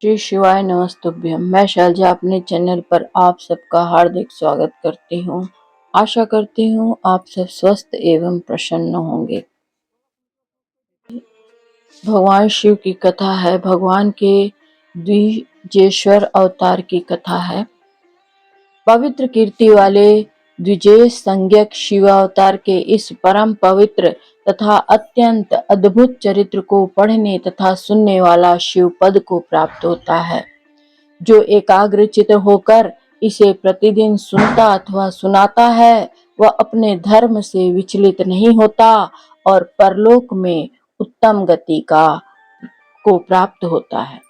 श्री शिवाय नमस्तुभ्यम। मैं शैलजा अपने चैनल पर आप सबका हार्दिक स्वागत करती हूँ। आशा करती हूँ आप सब स्वस्थ एवं प्रसन्न होंगे। भगवान शिव की कथा है। भगवान के द्विजेश्वर अवतार की कथा है। पवित्र कीर्ति वाले द्विजेश संज्ञक शिवावतार के इस परम पवित्र तथा अत्यंत अद्भुत चरित्र को पढ़ने तथा सुनने वाला शिव पद को प्राप्त होता है। जो एकाग्रचित होकर इसे प्रतिदिन सुनता अथवा सुनाता है वह अपने धर्म से विचलित नहीं होता और परलोक में उत्तम गति को प्राप्त होता है।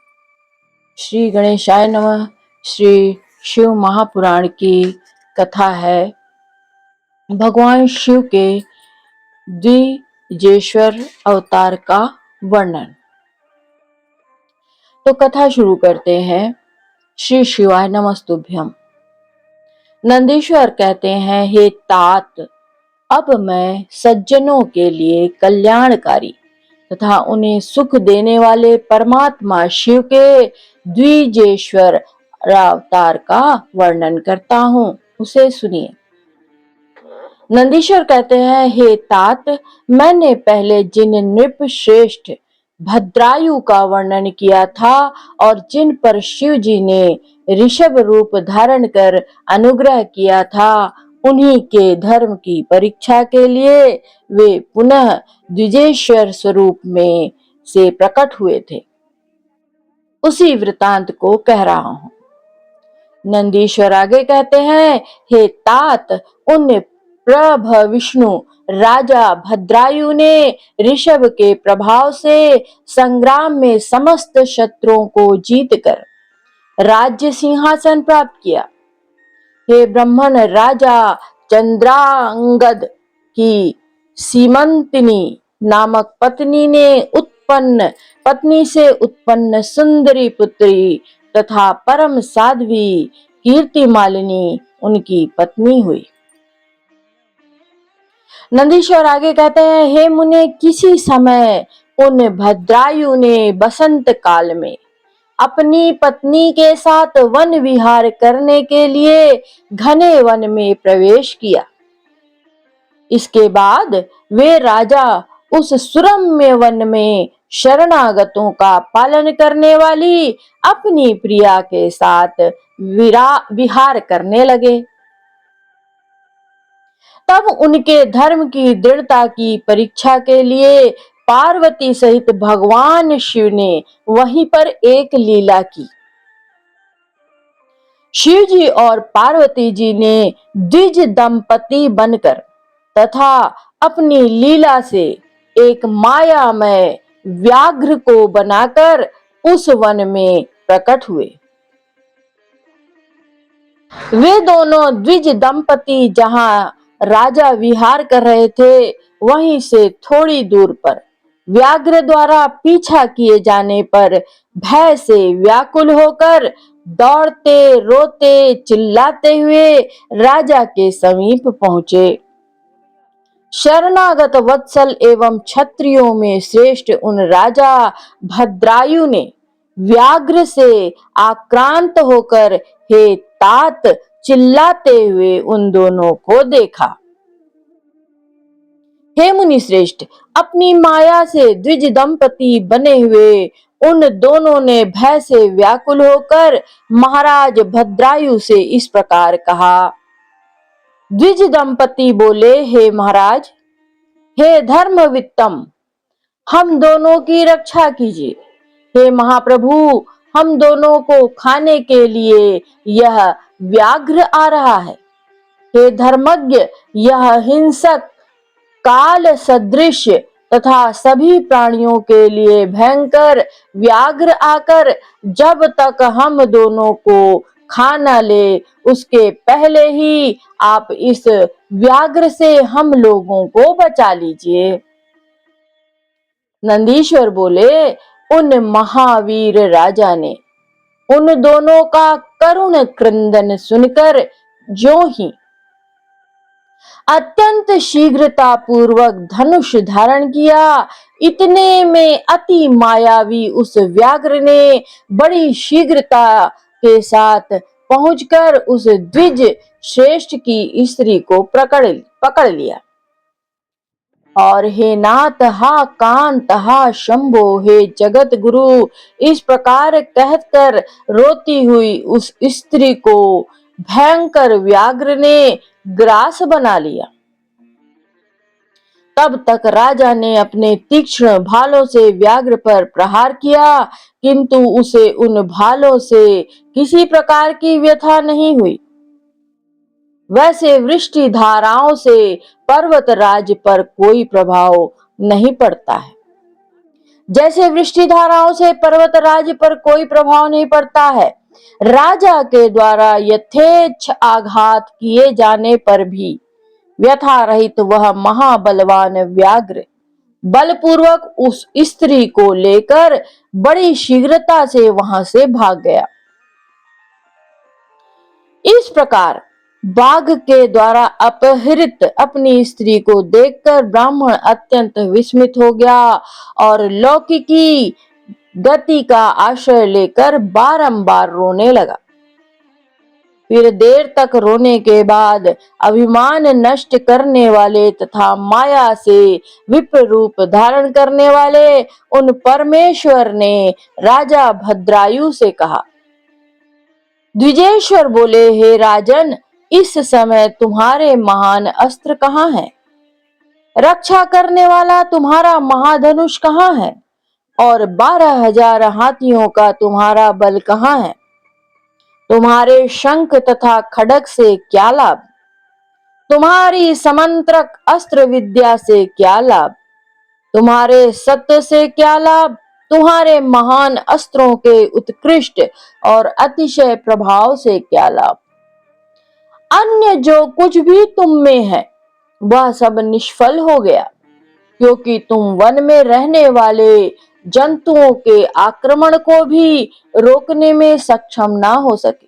श्री गणेशाय नमः। श्री शिव महापुराण की कथा है। भगवान शिव के द्विजेश्वर अवतार का वर्णन। तो कथा शुरू करते हैं। श्री शिवाय नमस्तुभ्यम। नंदीश्वर कहते हैं, हे तात, अब मैं सज्जनों के लिए कल्याणकारी तथा उन्हें सुख देने वाले परमात्मा शिव के द्विजेश्वर अवतार का वर्णन करता हूँ, उसे सुनिए। नंदीश्वर कहते हैं, हे तात, मैंने पहले जिन नृप श्रेष्ठ भद्रायु का वर्णन किया था और जिन पर शिव जी ने ऋषभ रूप धारण कर अनुग्रह किया था, उन्हीं के धर्म की परीक्षा के लिए वे पुनः द्विजेश्वर स्वरूप में से प्रकट हुए थे, उसी वृतांत को कह रहा हूं। नंदीश्वर आगे कहते हैं, हे तात, उन प्रभ विष्णु राजा भद्रायु ने ऋषभ के प्रभाव से संग्राम में समस्त शत्रुओं को जीतकर राज्य सिंहासन प्राप्त किया। हे ब्राह्मण राजा चंद्रांगद की सीमंतिनी नामक पत्नी से उत्पन्न सुंदरी पुत्री तथा परम साध्वी कीर्तिमालिनी उनकी पत्नी हुई। नंदीश्वर आगे कहते हैं, हे मुने, किसी समय उन भद्रायु ने बसंत काल में अपनी पत्नी के साथ वन विहार करने के लिए घने वन में प्रवेश किया। इसके बाद वे राजा उस सुरम्य वन में शरणागतों का पालन करने वाली अपनी प्रिया के साथ विहार करने लगे। तब उनके धर्म की दृढ़ता की परीक्षा के लिए पार्वती सहित भगवान शिव ने वहीं पर एक लीला की। शिव जी और पार्वती जी ने द्विज दंपति बनकर तथा अपनी लीला से एक मायामय व्याघ्र को बनाकर उस वन में प्रकट हुए। वे दोनों द्विज दंपति जहां राजा विहार कर रहे थे, वहीं से थोड़ी दूर पर व्याघ्र द्वारा पीछा किए जाने पर भय से व्याकुल होकर दौड़ते रोते चिल्लाते हुए राजा के समीप पहुंचे। शरणागत वत्सल एवं क्षत्रियों में श्रेष्ठ उन राजा भद्रायु ने व्याघ्र से आक्रांत होकर हे तात चिल्लाते हुए उन दोनों को देखा। हे मुनि श्रेष्ठ, अपनी माया से द्विज दंपति बने हुए उन दोनों ने भय से व्याकुल होकर महाराज भद्रायु से इस प्रकार कहा। द्विज दंपति बोले, हे महाराज, हे धर्मवित्तम, हम दोनों की रक्षा कीजिए। हे महाप्रभु, हम दोनों को खाने के लिए यह व्याघ्र आ रहा है। हे धर्मज्ञ, यह हिंसक काल सदृश तथा सभी प्राणियों के लिए भयंकर व्याघ्र आकर जब तक हम दोनों को खा न ले, उसके पहले ही आप इस व्याघ्र से हम लोगों को बचा लीजिए। नंदीश्वर बोले, उन महावीर राजा ने उन दोनों का करुण क्रंदन सुनकर ज्यों ही अत्यंत शीघ्रता पूर्वक धनुष धारण किया। इतने में अति मायावी उस व्याघ्र ने बड़ी शीघ्रता के साथ पहुंचकर उस द्विज श्रेष्ठ की स्त्री को पकड़ लिया और हे नाथ, हा कांत, हा शंभो, हे जगत गुरु, इस प्रकार कहकर रोती हुई उस स्त्री को भयंकर व्याघ्र ने ग्रास बना लिया। तब तक राजा ने अपने तीक्ष्ण भालों से व्याघ्र पर प्रहार किया, किंतु उसे उन भालों से किसी प्रकार की व्यथा नहीं हुई। वैसे वृष्टि धाराओं से पर्वतराज पर कोई प्रभाव नहीं पड़ता है। जैसे वृष्टि धाराओं से पर्वतराज पर कोई प्रभाव नहीं पड़ता है, राजा के द्वारा यथेच्छ आघात किए जाने पर भी व्यथा रहित वह महाबलवान व्याघ्र बलपूर्वक उस स्त्री को लेकर बड़ी शीघ्रता से वहां से भाग गया। इस प्रकार बाघ के द्वारा अपहृत अपनी स्त्री को देखकर ब्राह्मण अत्यंत विस्मित हो गया और लौकिकी गति का आश्रय लेकर बारंबार रोने लगा। फिर देर तक रोने के बाद अभिमान नष्ट करने वाले तथा माया से विप्र रूप धारण करने वाले उन परमेश्वर ने राजा भद्रायु से कहा। द्विजेश्वर बोले, हे राजन, इस समय तुम्हारे महान अस्त्र कहाँ है? रक्षा करने वाला तुम्हारा महाधनुष कहाँ है? और 12,000 हाथियों का तुम्हारा बल कहाँ है? तुम्हारे शंख तथा खड्ग से क्या लाभ? तुम्हारी समंत्रक अस्त्र विद्या से क्या लाभ? तुम्हारे सत्य से क्या लाभ? तुम्हारे महान अस्त्रों के उत्कृष्ट और अतिशय प्रभाव से क्या लाभ? अन्य जो कुछ भी तुम में है वह सब निष्फल हो गया, क्योंकि तुम वन में रहने वाले जंतुओं के आक्रमण को भी रोकने में सक्षम ना हो सके।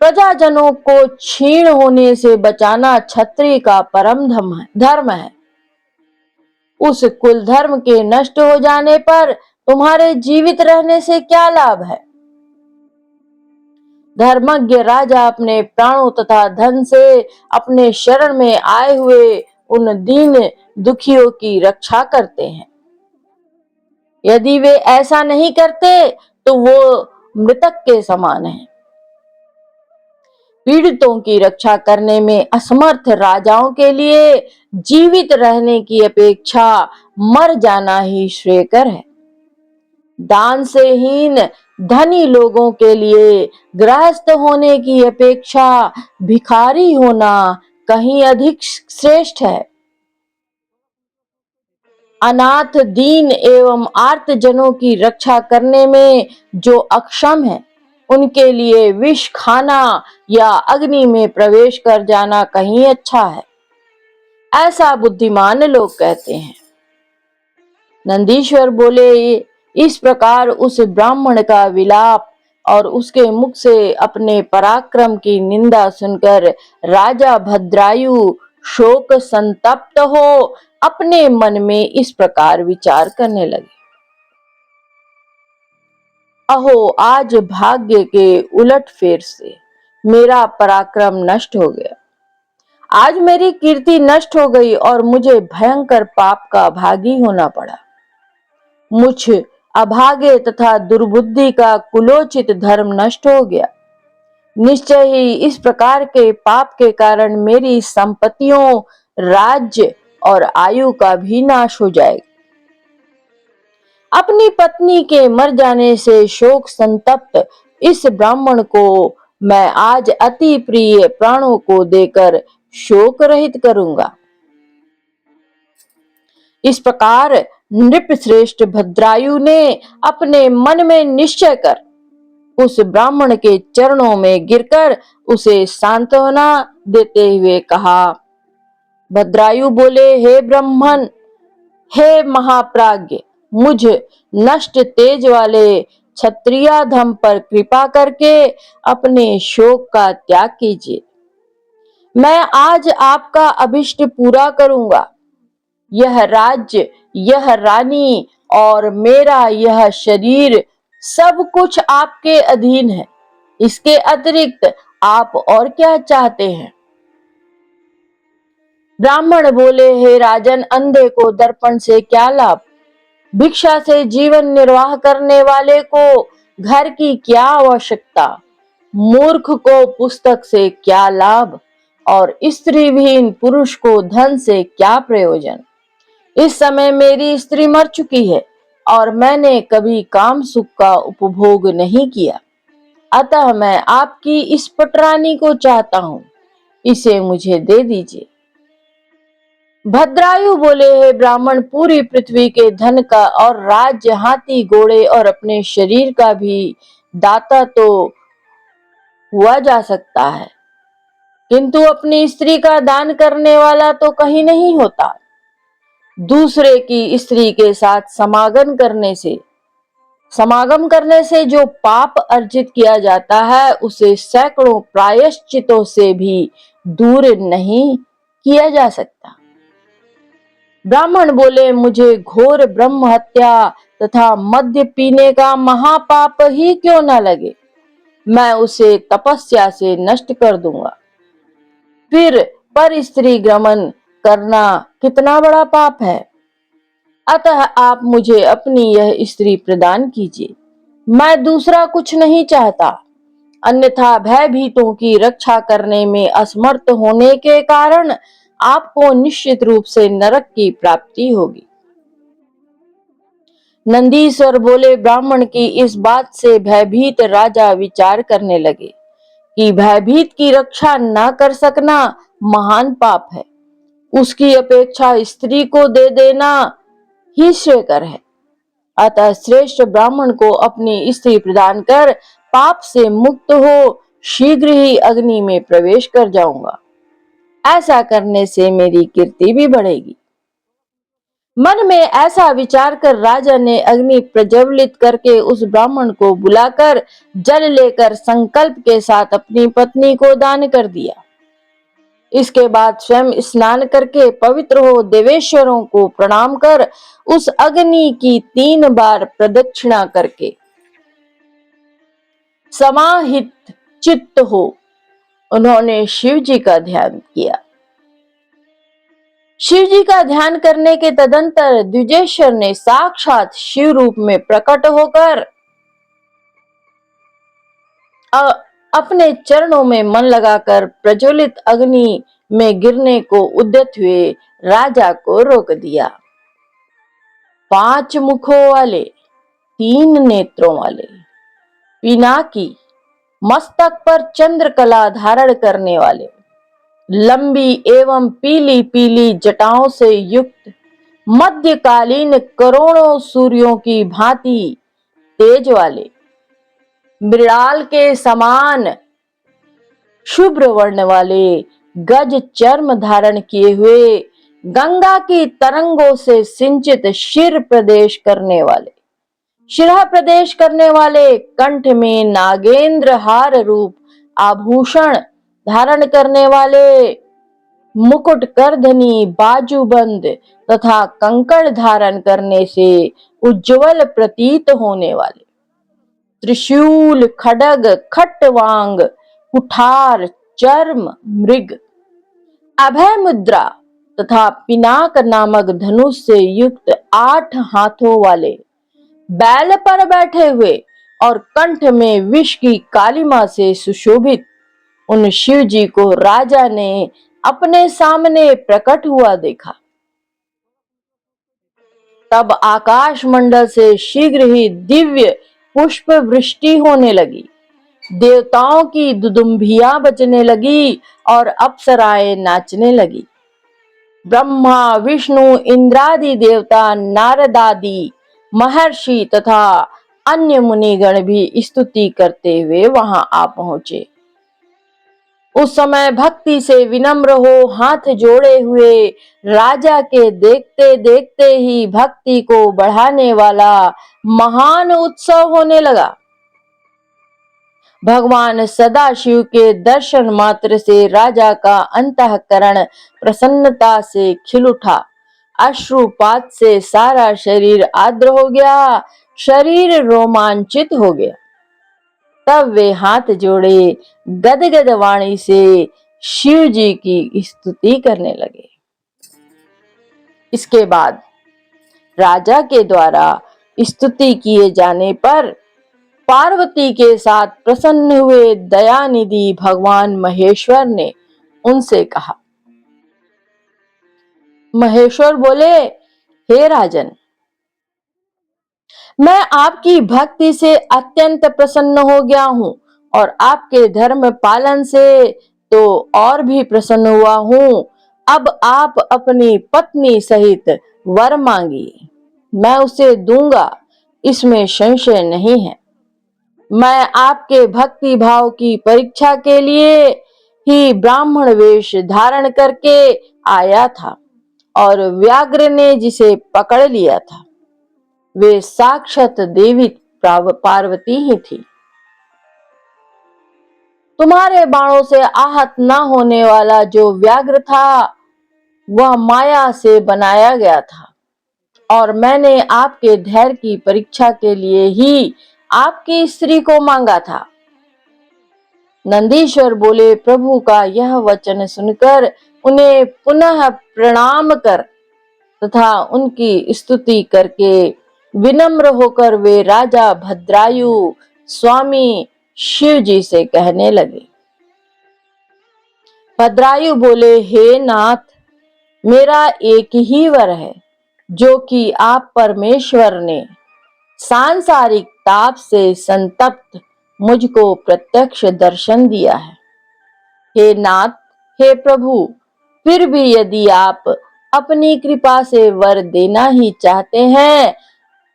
प्रजाजनों को क्षीण होने से बचाना क्षत्रिय का परम धर्म है। उस कुल धर्म के नष्ट हो जाने पर तुम्हारे जीवित रहने से क्या लाभ है? धर्मज्ञ राजा अपने प्राणों तथा धन से अपने शरण में आए हुए उन दीन दुखियों की रक्षा करते हैं। यदि वे ऐसा नहीं करते तो वो मृतक के समान हैं। पीड़ितों की रक्षा करने में असमर्थ राजाओं के लिए जीवित रहने की अपेक्षा मर जाना ही श्रेयकर है। दान से हीन धनी लोगों के लिए गृहस्थ होने की अपेक्षा भिखारी होना कहीं अधिक श्रेष्ठ है। अनाथ, दीन एवं आर्त जनों की रक्षा करने में जो अक्षम है, उनके लिए विष खाना या अग्नि में प्रवेश कर जाना कहीं अच्छा है, ऐसा बुद्धिमान लोग कहते हैं। नंदीश्वर बोले, इस प्रकार उस ब्राह्मण का विलाप और उसके मुख से अपने पराक्रम की निंदा सुनकर राजा भद्रायु शोक संतप्त हो अपने मन में इस प्रकार विचार करने लगे। अहो, आज भाग्य के उलटफेर से मेरा पराक्रम नष्ट हो गया। आज मेरी कीर्ति नष्ट हो गई और मुझे भयंकर पाप का भागी होना पड़ा। मुझ अभागे तथा दुर्बुद्धि का कुलोचित धर्म नष्ट हो गया। निश्चय ही इस प्रकार के पाप के कारण मेरी संपत्तियों, राज्य और आयु का भी नाश हो जाएगा। अपनी पत्नी के मर जाने से शोक संतप्त इस ब्राह्मण को मैं आज अति प्रिय प्राणों को देकर शोक रहित करूंगा। इस प्रकार नृपश्रेष्ठ भद्रायु ने अपने मन में निश्चय कर उस ब्राह्मण के चरणों में गिरकर उसे सांत्वना देते हुए कहा। भद्रायु बोले, हे ब्राह्मण, हे महाप्राज्ञ, मुझ नष्ट तेज वाले क्षत्रियाधम पर कृपा करके अपने शोक का त्याग कीजिए। मैं आज आपका अभिष्ट पूरा करूंगा। यह राज्य, यह रानी और मेरा यह शरीर सब कुछ आपके अधीन है। इसके अतिरिक्त आप और क्या चाहते हैं? ब्राह्मण बोले, हे राजन, अंधे को दर्पण से क्या लाभ? भिक्षा से जीवन निर्वाह करने वाले को घर की क्या आवश्यकता? मूर्ख को पुस्तक से क्या लाभ और स्त्रीविहीन पुरुष को धन से क्या प्रयोजन? इस समय मेरी स्त्री मर चुकी है और मैंने कभी काम सुख का उपभोग नहीं किया, अतः मैं आपकी इस पटरानी को चाहता हूँ, इसे मुझे दे दीजिए। भद्रायु बोले, हे ब्राह्मण, पूरी पृथ्वी के धन का और राज्य, हाथी घोड़े और अपने शरीर का भी दाता तो हुआ जा सकता है, किंतु अपनी स्त्री का दान करने वाला तो कहीं नहीं होता। दूसरे की स्त्री के साथ समागम करने से जो पाप अर्जित किया जाता है, उसे सैकड़ों प्रायश्चितों से भी दूर नहीं किया जा सकता। ब्राह्मण बोले, मुझे घोर ब्रह्म हत्या तथा मद्य पीने का महापाप ही क्यों न लगे, मैं उसे तपस्या से नष्ट कर दूंगा। फिर पर स्त्री गमन करना कितना बड़ा पाप है। अतः आप मुझे अपनी यह स्त्री प्रदान कीजिए, मैं दूसरा कुछ नहीं चाहता। अन्यथा भयभीतों की रक्षा करने में असमर्थ होने के कारण आपको निश्चित रूप से नरक की प्राप्ति होगी। नंदीश्वर बोले, ब्राह्मण की इस बात से भयभीत राजा विचार करने लगे कि भयभीत की रक्षा न कर सकना महान पाप है, उसकी अपेक्षा स्त्री को दे देना ही श्रेयकर है। अतः श्रेष्ठ ब्राह्मण को अपनी स्त्री प्रदान कर पाप से मुक्त हो शीघ्र ही अग्नि में प्रवेश कर जाऊंगा। ऐसा करने से मेरी कीर्ति भी बढ़ेगी। मन में ऐसा विचार कर राजा ने अग्नि प्रज्वलित करके उस ब्राह्मण को बुलाकर जल लेकर संकल्प के साथ अपनी पत्नी को दान कर दिया। इसके बाद स्वयं स्नान करके पवित्र हो देवेश्वरों को प्रणाम कर उस अग्नि की 3 बार प्रदक्षिणा करके समाहित चित्त हो उन्होंने शिव जी का ध्यान किया। शिव जी का ध्यान करने के तदंतर द्विजेश्वर ने साक्षात शिव रूप में प्रकट होकर अपने चरणों में मन लगाकर प्रज्वलित अग्नि में गिरने को उद्यत हुए राजा को रोक दिया। 5 मुखों वाले, 3 नेत्रों वाले, पिनाकी, मस्तक पर चंद्रकला धारण करने वाले, लंबी एवं पीली पीली जटाओं से युक्त, मध्यकालीन करोड़ों सूर्यों की भांति तेज वाले, मृणाल के समान शुभ्र वर्ण वाले, गज चर्म धारण किए हुए, गंगा की तरंगों से सिंचित शिर प्रदेश करने वाले, कंठ में नागेंद्र हार रूप आभूषण धारण करने वाले, मुकुट करधनी बाजूबंद तथा कंकड़ धारण करने से उज्जवल प्रतीत होने वाले, त्रिशूल, खड्ग, खट्वांग, कुठार, चर्म, मृग, अभय मुद्रा तथा पिनाक नामक धनुष से युक्त 8 हाथों वाले, बैल पर बैठे हुए और कंठ में विष की कालिमा से सुशोभित उन शिव जी को राजा ने अपने सामने प्रकट हुआ देखा। तब आकाश मंडल से शीघ्र ही दिव्य पुष्प वृष्टि होने लगी, देवताओं की दुदुम्बियां बजने लगी और अप्सराएं नाचने लगी। ब्रह्मा, विष्णु, इंद्रादि देवता, नारदादि महर्षि तथा अन्य मुनिगण भी स्तुति करते हुए वहां आ पहुंचे। उस समय भक्ति से विनम्र हो हाथ जोड़े हुए राजा के देखते देखते ही भक्ति को बढ़ाने वाला महान उत्सव होने लगा। भगवान सदाशिव के दर्शन मात्र से राजा का अंतःकरण प्रसन्नता से खिल उठा। अश्रुपात से सारा शरीर आर्द्र हो गया, शरीर रोमांचित हो गया। तब वे हाथ जोड़े गदगद वाणी से शिव जी की स्तुति करने लगे। इसके बाद राजा के द्वारा स्तुति किए जाने पर पार्वती के साथ प्रसन्न हुए दयानिधि भगवान महेश्वर ने उनसे कहा। महेश्वर बोले, हे राजन, मैं आपकी भक्ति से अत्यंत प्रसन्न हो गया हूँ और आपके धर्म पालन से तो और भी प्रसन्न हुआ हूँ। अब आप अपनी पत्नी सहित वर मांगिए, मैं उसे दूंगा, इसमें संशय नहीं है। मैं आपके भक्ति भाव की परीक्षा के लिए ही ब्राह्मण वेश धारण करके आया था और व्याघ्र ने जिसे पकड़ लिया था वे साक्षात देवी पार्वती ही थी। तुम्हारे बाणों से आहत न होने वाला जो व्याघ्र था वह माया से बनाया गया था और मैंने आपके धैर्य की परीक्षा के लिए ही आपकी स्त्री को मांगा था। नंदीश्वर बोले, प्रभु का यह वचन सुनकर उन्हें पुनः प्रणाम कर तथा उनकी स्तुति करके विनम्र होकर वे राजा भद्रायु स्वामी शिव जी से कहने लगे। भद्रायु बोले, हे नाथ, मेरा एक ही वर है जो कि आप परमेश्वर ने सांसारिक ताप से संतप्त मुझको प्रत्यक्ष दर्शन दिया है। हे नाथ, हे प्रभु, फिर भी यदि आप अपनी कृपा से वर देना ही चाहते हैं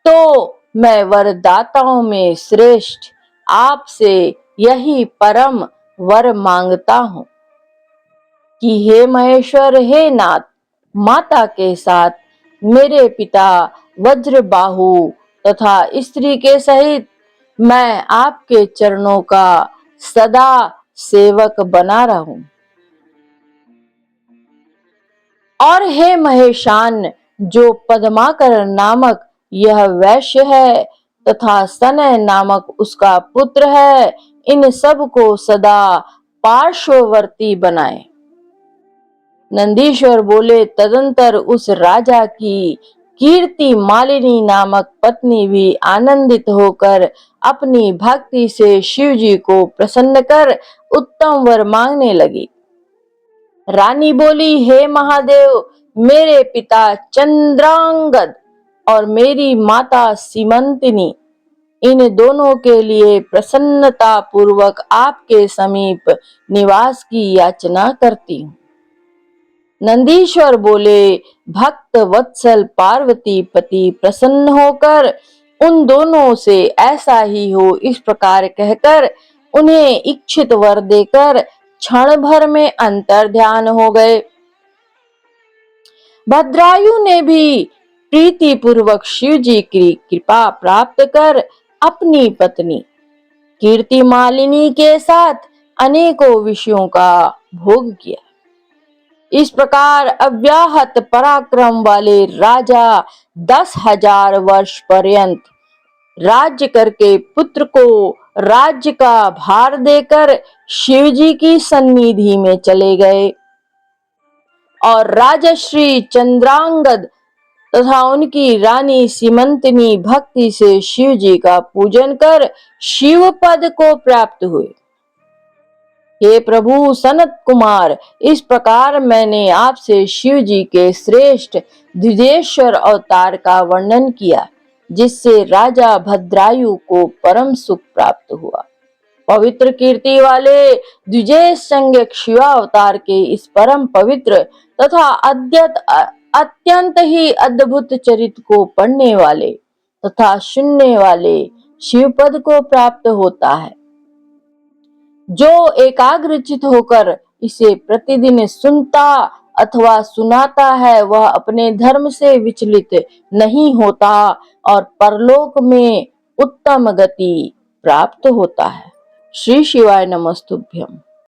तो मैं वरदाताओं में श्रेष्ठ आपसे यही परम वर मांगता हूँ कि हे महेश्वर, हे नाथ, माता के साथ मेरे पिता वज्रबाहु तथा स्त्री के सहित मैं आपके चरणों का सदा सेवक बना रहूं। और हे महेशान, जो पद्माकर नामक यह वैश्य है तथा सनय नामक उसका पुत्र है, इन सब को सदा पार्श्ववर्ती बनाए। नंदीश्वर बोले, तदंतर उस राजा की कीर्ति मालिनी नामक पत्नी भी आनंदित होकर अपनी भक्ति से शिव जी को प्रसन्न कर उत्तम वर मांगने लगी। रानी बोली, हे महादेव, मेरे पिता चंद्रांगद और मेरी माता सीमंतिनी, इन दोनों के लिए प्रसन्नता पूर्वक आपके समीप निवास की याचना करती हूँ। नंदीश्वर बोले, भक्त वत्सल पार्वती पति प्रसन्न होकर उन दोनों से ऐसा ही हो इस प्रकार कहकर उन्हें इच्छित वर देकर क्षण भर में अंतर ध्यान हो गए। भद्रायु ने भी प्रीति पूर्वक शिव जी की कृपा प्राप्त कर अपनी पत्नी कीर्ति मालिनी के साथ अनेकों विषयों का भोग किया। इस प्रकार अव्याहत पराक्रम वाले राजा 10,000 वर्ष पर्यंत राज्य करके पुत्र को राज्य का भार देकर शिव जी की सन्निधि में चले गए और राजश्री चंद्रांगद तथा उनकी रानी सीमंतिनी भक्ति से शिव जी का पूजन कर शिव पद को प्राप्त हुए। हे प्रभु सनत कुमार, इस प्रकार मैंने आपसे शिव जी के श्रेष्ठ द्विजेश्वर अवतार का वर्णन किया जिससे राजा भद्रायु को परम सुख प्राप्त हुआ। पवित्र कीर्ति वाले द्विजेश संज्ञक शिवावतार के इस परम पवित्र तथा अत्यंत ही अद्भुत चरित्र को पढ़ने वाले तथा सुनने वाले शिवपद को प्राप्त होता है। जो एकाग्रचित होकर इसे प्रतिदिन सुनता अथवा सुनाता है वह अपने धर्म से विचलित नहीं होता और परलोक में उत्तम गति प्राप्त होता है। श्री शिवाय नमस्तुभ्यम।